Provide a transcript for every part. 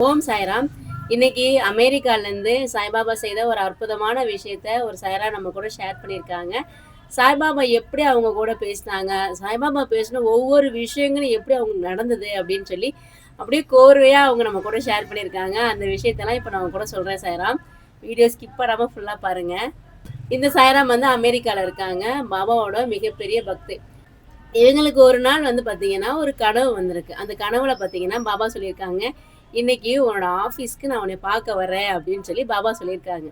ஓம் சாய்ராம். இன்னைக்கு அமெரிக்காலேருந்து சாய்பாபா செய்த ஒரு அற்புதமான விஷயத்த ஒரு சாய்ரா நம்ம கூட ஷேர் பண்ணியிருக்காங்க. சாய்பாபா எப்படி அவங்க கூட பேசினாங்க, சாய்பாபா பேசின ஒவ்வொரு விஷயங்களும் எப்படி அவங்க நடந்தது அப்படின்னு சொல்லி அப்படியே கோர்வையாக அவங்க நம்ம கூட ஷேர் பண்ணியிருக்காங்க. அந்த விஷயத்தெல்லாம் இப்போ நான் கூட சொல்கிறேன் சாய்ராம். வீடியோ ஸ்கிப் பண்ணாமல் ஃபுல்லாக பாருங்கள். இந்த சாய்ராம் வந்து அமெரிக்காவில் இருக்காங்க. பாபாவோட மிகப்பெரிய பக்தி. இவங்களுக்கு ஒரு நாள் வந்து பார்த்தீங்கன்னா ஒரு கனவு வந்திருக்கு. அந்த கனவுல பார்த்தீங்கன்னா பாபா சொல்லியிருக்காங்க, இன்னைக்கு உன்னோட ஆஃபீஸ்க்கு நான் உன்னை பார்க்க வரேன் அப்படின்னு சொல்லி பாபா சொல்லியிருக்காங்க.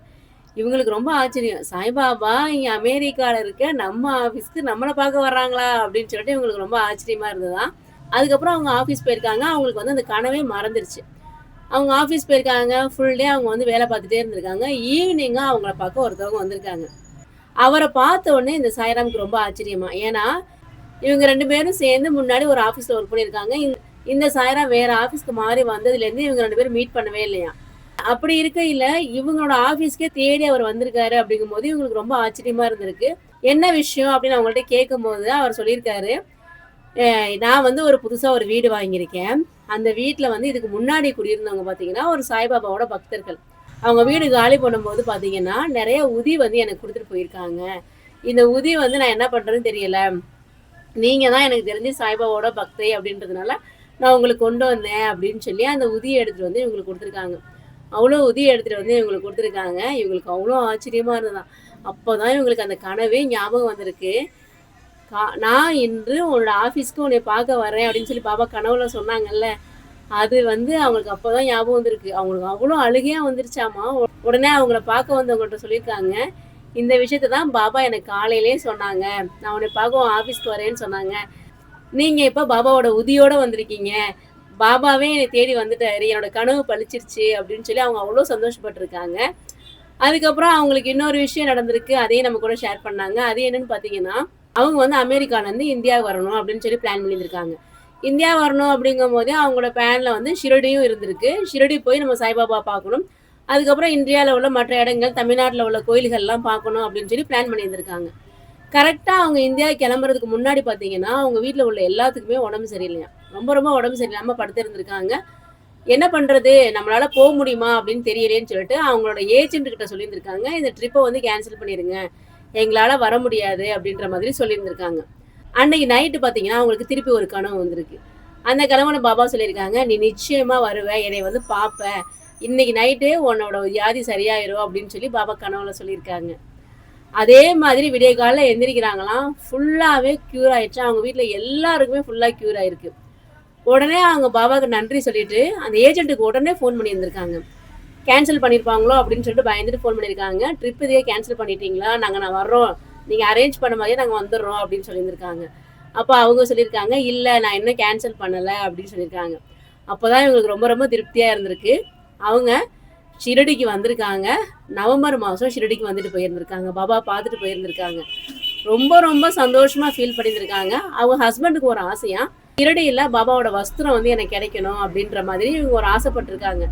இவங்களுக்கு ரொம்ப ஆச்சரியம். சாய்பாபா இங்கே அமெரிக்காவில் இருக்க நம்ம ஆஃபீஸ்க்கு நம்மளை பார்க்க வர்றாங்களா அப்படின்னு சொல்லிட்டு இவங்களுக்கு ரொம்ப ஆச்சரியமா இருந்ததுதான். அதுக்கப்புறம் அவங்க ஆஃபீஸ் போயிருக்காங்க. அவங்களுக்கு வந்து அந்த கனவே மறந்துருச்சு. அவங்க ஆஃபீஸ் போயிருக்காங்க. ஃபுல் டே அவங்க வந்து வேலை பார்த்துட்டே இருந்திருக்காங்க. ஈவினிங்காக அவங்கள பார்க்க ஒருத்தவங்க வந்திருக்காங்க. அவரை பார்த்த உடனே இந்த சாய்ராமுக்கு ரொம்ப ஆச்சரியமா. ஏன்னா இவங்க 2 பேரும் சேர்ந்து முன்னாடி ஒரு ஆஃபீஸ்ல ஒர்க் பண்ணியிருக்காங்க. இந்த சாய்ராம் வேற ஆஃபீஸ்க்கு மாறி வந்ததுலேருந்து இவங்க 2 பேரும் மீட் பண்ணவே இல்லையா. அப்படி இருக்கையில இவங்களோட ஆஃபீஸ்க்கே தேடி அவர் வந்திருக்காரு அப்படிங்கும்போது இவங்களுக்கு ரொம்ப ஆச்சரியமா இருந்திருக்கு. என்ன விஷயம் அப்படின்னு அவங்கள்ட்ட கேட்கும்போது அவர் சொல்லியிருக்காரு, நான் வந்து ஒரு புதுசா ஒரு வீடு வாங்கியிருக்கேன். அந்த வீட்டில் வந்து இதுக்கு முன்னாடி குடியிருந்தவங்க பார்த்தீங்கன்னா ஒரு சாய்பாபாவோட பக்தர்கள். அவங்க வீடு காலி பண்ணும்போது பார்த்தீங்கன்னா நிறைய உதி வந்து எனக்கு கொடுத்துட்டு போயிருக்காங்க. இந்த உதி வந்து நான் என்ன பண்றேன்னு தெரியல. நீங்க தான் எனக்கு தெரிஞ்சு சாய்பாபாவோட பக்தை அப்படின்றதுனால நான் உங்களுக்கு கொண்டு வந்தேன் அப்படின்னு சொல்லி அந்த உதியை எடுத்துட்டு வந்து இவங்களுக்கு கொடுத்துருக்காங்க. அவ்வளோ உதியை எடுத்துட்டு வந்து இவங்களுக்கு கொடுத்துருக்காங்க. இவங்களுக்கு அவ்வளோ ஆச்சரியமா இருந்ததான். அப்போதான் இவங்களுக்கு அந்த கனவே ஞாபகம் வந்திருக்கு. நான் இன்று உன்னோட ஆஃபீஸ்க்கு உன்னை பார்க்க வரேன் அப்படின்னு சொல்லி பாபா கனவுல சொன்னாங்கல்ல, அது வந்து அவங்களுக்கு அப்போதான் ஞாபகம் வந்திருக்கு. அவங்களுக்கு அவ்வளோ அழுகையா வந்துருச்சாமா. உடனே அவங்கள பார்க்க வந்தவங்கள்ட்ட சொல்லியிருக்காங்க, இந்த விஷயத்த தான் பாபா எனக்கு காலையிலே சொன்னாங்க. நான் உன்னை பார்க்க ஆஃபீஸ்க்கு வரேன்னு சொன்னாங்க. நீங்க இப்போ பாபாவோட உதியோட வந்திருக்கீங்க. பாபாவே என்னை தேடி வந்துட்டாரு. என்னோட கனவு பழிச்சிருச்சு அப்படின்னு சொல்லி அவங்க அவ்வளோ சந்தோஷப்பட்டிருக்காங்க. அதுக்கப்புறம் அவங்களுக்கு இன்னொரு விஷயம் நடந்திருக்கு. அதையும் நம்ம கூட ஷேர் பண்ணாங்க. அது என்னன்னு பார்த்தீங்கன்னா, அவங்க வந்து அமெரிக்காலேருந்து இந்தியா வரணும் அப்படின்னு சொல்லி பிளான் பண்ணியிருக்காங்க. இந்தியா வரணும் அப்படிங்கும் போதே அவங்களோட பிளான்ல வந்து ஷிரடியும் இருந்திருக்கு. ஷிரடி போய் நம்ம சாய்பாபா பார்க்கணும். அதுக்கப்புறம் இந்தியாவில் உள்ள மற்ற இடங்கள், தமிழ்நாட்டில் உள்ள கோயில்கள்லாம் பார்க்கணும் அப்படின்னு சொல்லி பிளான் பண்ணியிருந்திருக்காங்க. கரெக்டாக அவங்க இந்தியா கிளம்புறதுக்கு முன்னாடி பார்த்தீங்கன்னா அவங்க வீட்டில் உள்ள எல்லாத்துக்குமே உடம்பு சரியில்லையா. ரொம்ப ரொம்ப உடம்பு சரியில்லாமல் படுத்திருந்திருக்காங்க. என்ன பண்ணுறது, நம்மளால் போக முடியுமா அப்படின்னு தெரியலேன்னு சொல்லிட்டு அவங்களோட ஏஜென்ட் கிட்ட சொல்லியிருந்திருக்காங்க, இந்த ட்ரிப்பை வந்து கேன்சல் பண்ணிடுங்க, எங்களால் வர முடியாது அப்படின்ற மாதிரி சொல்லியிருந்திருக்காங்க. அன்னைக்கு நைட்டு பார்த்தீங்கன்னா அவங்களுக்கு திருப்பி ஒரு கனவு வந்திருக்கு. அந்த கனவுல பாபா சொல்லியிருக்காங்க, நீ நிச்சயமாக வருவ, என்னை வந்து பார்ப்ப, இன்னைக்கு நைட்டு உன்னோட வியாதி சரியாயிரும் அப்படின்னு சொல்லி பாபா கனவுல சொல்லியிருக்காங்க. அதே மாதிரி விடிய காலையில் எந்திரிக்கிறாங்களாம், ஃபுல்லாகவே க்யூர் ஆயிடுச்சு. அவங்க வீட்டில் எல்லாருக்குமே ஃபுல்லாக க்யூர் ஆயிருக்கு. உடனே அவங்க பாபாவுக்கு நன்றி சொல்லிட்டு அந்த ஏஜென்ட்டுக்கு உடனே ஃபோன் பண்ணியிருந்திருக்காங்க. கேன்சல் பண்ணியிருப்பாங்களோ அப்படின்னு சொல்லிட்டு பயந்துட்டு ஃபோன் பண்ணியிருக்காங்க. ட்ரிப் இதே கேன்சல் பண்ணிட்டீங்களா, நான் வர்றோம், நீங்கள் அரேஞ்ச் பண்ண மாதிரியே நாங்கள் வந்துடுறோம் அப்படின்னு சொல்லியிருந்திருக்காங்க. அப்போ அவங்க சொல்லியிருக்காங்க, இல்லை நான் இன்னும் கேன்சல் பண்ணலை அப்படின்னு சொல்லியிருக்காங்க. அப்போ தான் இவங்களுக்கு ரொம்ப ரொம்ப திருப்தியாக இருந்திருக்கு. அவங்க ஷிரடிக்கு வந்திருக்காங்க. நவம்பர் மாதம் ஷிரடிக்கு வந்துட்டு போயிருந்திருக்காங்க. பாபா பார்த்துட்டு போயிருந்திருக்காங்க. ரொம்ப ரொம்ப சந்தோஷமாக ஃபீல் பண்ணியிருந்திருக்காங்க. அவங்க ஹஸ்பண்டுக்கு ஒரு ஆசையா, ஷிரடியில் பாபாவோட வஸ்திரம் வந்து எனக்கு கிடைக்கணும் அப்படின்ற மாதிரி இவங்க ஒரு ஆசைப்பட்டிருக்காங்க.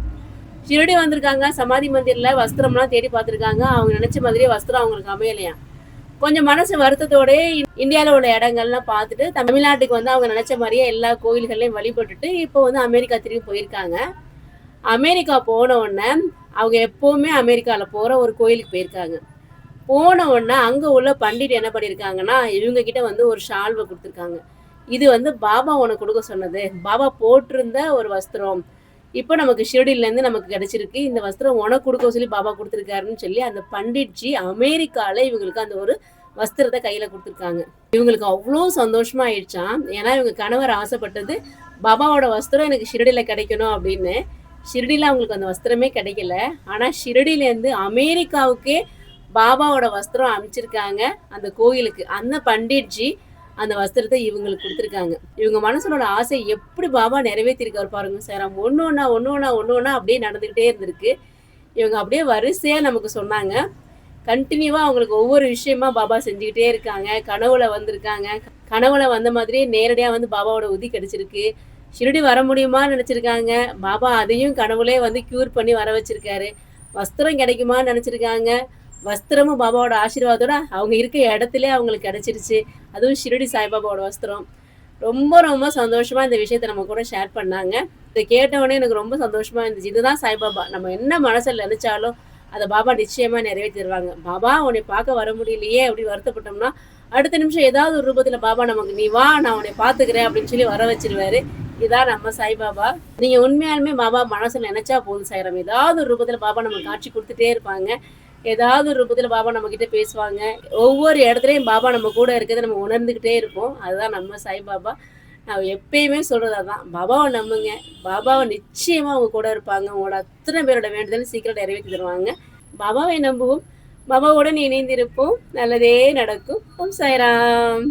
ஷிரடி வந்திருக்காங்க. சமாதி மந்திரில் வஸ்திரம்லாம் தேடி பார்த்துருக்காங்க. அவங்க நினச்ச மாதிரியே வஸ்திரம் அவங்களுக்கு அமையலையா. கொஞ்சம் மனசு வருத்தத்தோட இந்தியாவில் உள்ள இடங்கள்லாம் பார்த்துட்டு தமிழ்நாட்டுக்கு வந்து அவங்க நினச்ச மாதிரியே எல்லா கோயில்கள்லையும் வழிபட்டுட்டு இப்போ வந்து அமெரிக்கா திரும்பி போயிருக்காங்க. அமெரிக்கா போன உடனே அவங்க எப்போவுமே அமெரிக்காவில் போகிற ஒரு கோயிலுக்கு போயிருக்காங்க. போன உடனே அங்கே உள்ள பண்டிட் என்ன பண்ணியிருக்காங்கன்னா, இவங்க கிட்ட வந்து ஒரு ஷால்வை கொடுத்துருக்காங்க. இது வந்து பாபா உனக்கு கொடுக்க சொன்னது, பாபா போட்டிருந்த ஒரு வஸ்திரம், இப்போ நமக்கு ஷிரடியிலேருந்து நமக்கு கிடைச்சிருக்கு, இந்த வஸ்திரம் உனக்கு கொடுக்க சொல்லி பாபா கொடுத்துருக்காருன்னு சொல்லி அந்த பண்டிட்ஜி அமெரிக்காவில் இவங்களுக்கு அந்த ஒரு வஸ்திரத்தை கையில் கொடுத்துருக்காங்க. இவங்களுக்கு அவ்வளோ சந்தோஷமா ஆயிடுச்சான். ஏன்னா இவங்க கணவர் ஆசைப்பட்டது பாபாவோட வஸ்திரம் எனக்கு ஷிரடியில் கிடைக்கணும் அப்படின்னு. ஷிரடியில் அவங்களுக்கு அந்த வஸ்திரமே கிடைக்கல. ஆனால் ஷிரடியிலேருந்து அமெரிக்காவுக்கே பாபாவோட வஸ்திரம் அனுப்பிச்சிருக்காங்க அந்த கோயிலுக்கு. அந்த பண்டிட்ஜி அந்த வஸ்திரத்தை இவங்களுக்கு கொடுத்துருக்காங்க. இவங்க மனசனோட ஆசை எப்படி பாபா நிறைவேற்றிருக்காரு பாருங்க சார். ஒன்று ஒன்றா அப்படியே நடந்துக்கிட்டே இருந்திருக்கு. இவங்க அப்படியே வரிசையாக நமக்கு சொன்னாங்க. கண்டினியூவாக அவங்களுக்கு ஒவ்வொரு விஷயமா பாபா செஞ்சுக்கிட்டே இருக்காங்க. கனவுல வந்திருக்காங்க. கனவுல வந்த மாதிரியே நேரடியாக வந்து பாபாவோட உதி கிடைச்சிருக்கு. ஷிரடி வர முடியுமான்னு நினச்சிருக்காங்க. பாபா அதையும் கனவுலே வந்து க்யூர் பண்ணி வர வச்சிருக்காரு. வஸ்திரம் கிடைக்குமான்னு நினச்சிருக்காங்க. வஸ்திரமும் பாபாவோட ஆசீர்வாதத்தோட அவங்க இருக்க இடத்துல அவங்களுக்கு கிடைச்சிருச்சு. அதுவும் ஷிரடி சாய்பாபாவோட வஸ்திரம். ரொம்ப ரொம்ப சந்தோஷமாக இந்த விஷயத்தை நம்ம கூட ஷேர் பண்ணாங்க. இத கேட்ட உடனே எனக்கு ரொம்ப சந்தோஷமா இருந்துச்சு. இதுதான் சாய்பாபா. நம்ம என்ன மனசுல நெனச்சாலும், அத பாபா நிச்சயமா நிறைவேத்திருவாங்க. "பாபா உன்னை பார்க்க வர முடியலையே!" அப்படின்னு வருத்தப்பட்டோம்னா, அடுத்த நிமிஷம் ஏதாவது ஒரு ரூபத்துல பாபா நமக்கு, "நீ வா, நான் உன்னை பார்த்துக்கிறேன்" அப்படின்னு சொல்லி வர வச்சுருவாரு. இதான் நம்ம சாய்பாபா. நீங்க உண்மையாலுமே பாபா மனசுல நெனச்சா போதும் சாய்ராம். ஏதாவது ஒரு ரூபத்துல பாபா நமக்கு காட்சி குடுத்துட்டே இருப்பாங்க. ஏதாவது ஒரு ரூபத்துல பாபா நம்மகிட்ட பேசுவாங்க. ஒவ்வொரு இடத்துலயும் பாபா நம்ம கூட இருக்கிறத நம்ம உணர்ந்துகிட்டே இருப்போம். அதுதான் நம்ம சாய்பாபா. நான் எப்பயுமே சொல்றது அதான். பாபாவ நம்புங்க. பாபாவ நிச்சயமா உங்க கூட இருப்பாங்க. உங்களோட அத்தனை பேரோட வேண்டுதலும் சீக்கிரம் நிறைவேத்தி தருவாங்க. பாபாவை நம்புவோம். பாபாவுடன் இணைந்திருப்போம். நல்லதே நடக்கும். ஓம் சாய்ராம்.